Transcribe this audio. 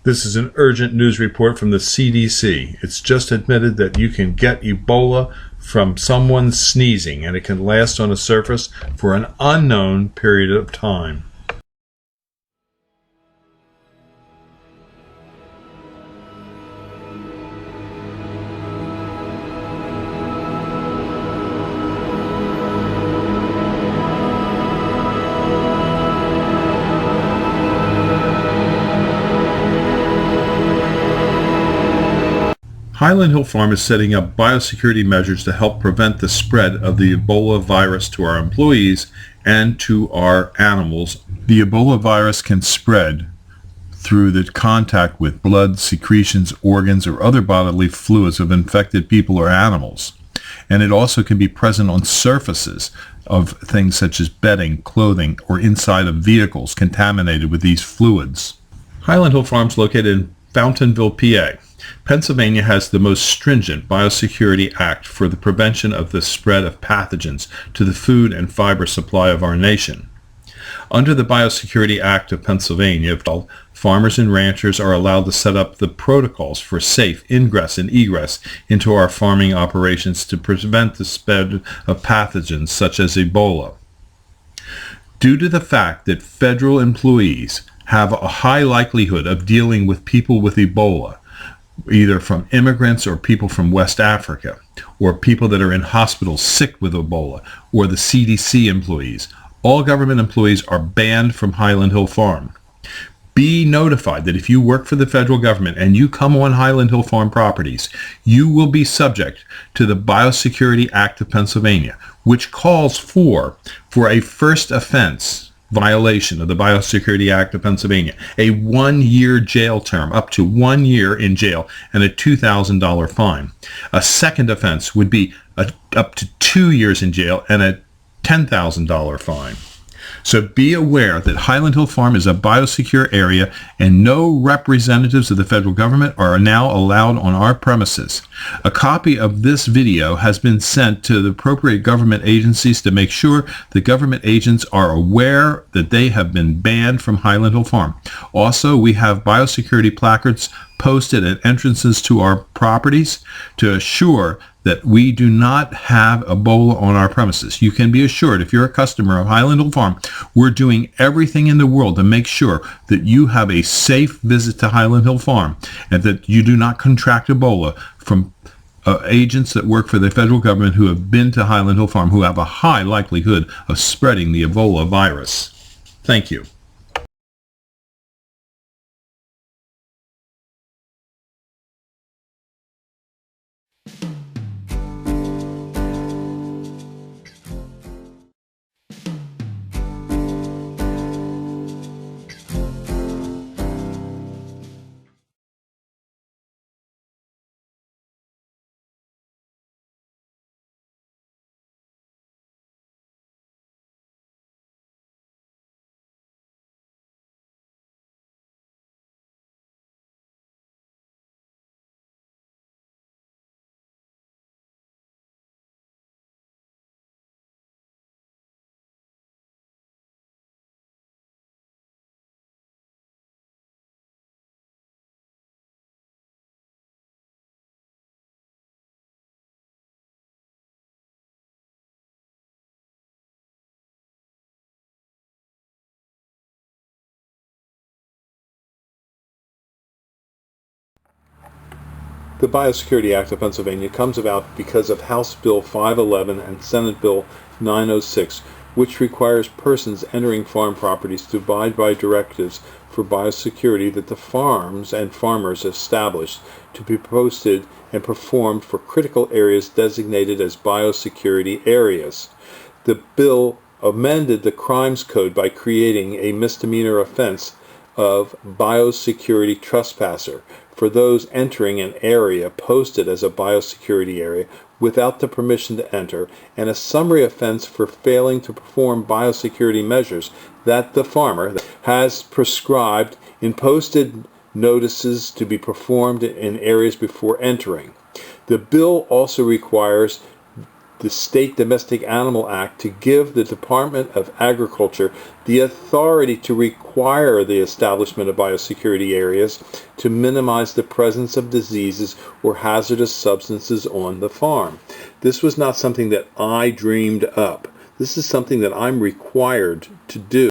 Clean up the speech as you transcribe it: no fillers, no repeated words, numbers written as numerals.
This is an urgent news report from the CDC. It's just admitted that you can get Ebola from someone sneezing, and it can last on a surface for an unknown period of time. Highland Hill Farm is setting up biosecurity measures to help prevent the spread of the Ebola virus to our employees and to our animals. The Ebola virus can spread through the contact with blood, secretions, organs, or other bodily fluids of infected people or animals. And it also can be present on surfaces of things such as bedding, clothing, or inside of vehicles contaminated with these fluids. Highland Hill Farm is located in Fountainville, PA. Pennsylvania has the most stringent biosecurity act for the prevention of the spread of pathogens to the food and fiber supply of our nation. Under the Biosecurity Act of Pennsylvania, farmers and ranchers are allowed to set up the protocols for safe ingress and egress into our farming operations to prevent the spread of pathogens such as Ebola. Due to the fact that federal employees have a high likelihood of dealing with people with Ebola, either from immigrants or people from West Africa, or people that are in hospitals sick with Ebola, or the CDC employees, all government employees are banned from Highland Hill Farm. Be notified that if you work for the federal government and you come on Highland Hill Farm properties, you will be subject to the Biosecurity Act of Pennsylvania, which calls for a first offense violation of the Biosecurity Act of Pennsylvania, a 1-year jail term, up to 1 year in jail, and a $2,000 fine. A second offense would be up to 2 years in jail and a $10,000 fine. So be aware that Highland Hill Farm is a biosecure area and no representatives of the federal government are now allowed on our premises. A copy of this video has been sent to the appropriate government agencies to make sure the government agents are aware that they have been banned from Highland Hill Farm. Also, we have biosecurity placards posted at entrances to our properties to assure that we do not have Ebola on our premises. You can be assured, if you're a customer of Highland Hill Farm, we're doing everything in the world to make sure that you have a safe visit to Highland Hill Farm and that you do not contract Ebola from agents that work for the federal government who have been to Highland Hill Farm, who have a high likelihood of spreading the Ebola virus. Thank you. The Biosecurity Act of Pennsylvania comes about because of House Bill 511 and Senate Bill 906, which requires persons entering farm properties to abide by directives for biosecurity that the farms and farmers established to be posted and performed for critical areas designated as biosecurity areas. The bill amended the Crimes Code by creating a misdemeanor offense of biosecurity trespasser for those entering an area posted as a biosecurity area without the permission to enter, and a summary offense for failing to perform biosecurity measures that the farmer has prescribed in posted notices to be performed in areas before entering. The bill also requires the State Domestic Animal Act to give the Department of Agriculture the authority to require the establishment of biosecurity areas to minimize the presence of diseases or hazardous substances on the farm. This was not something that I dreamed up. This is something that I'm required to do.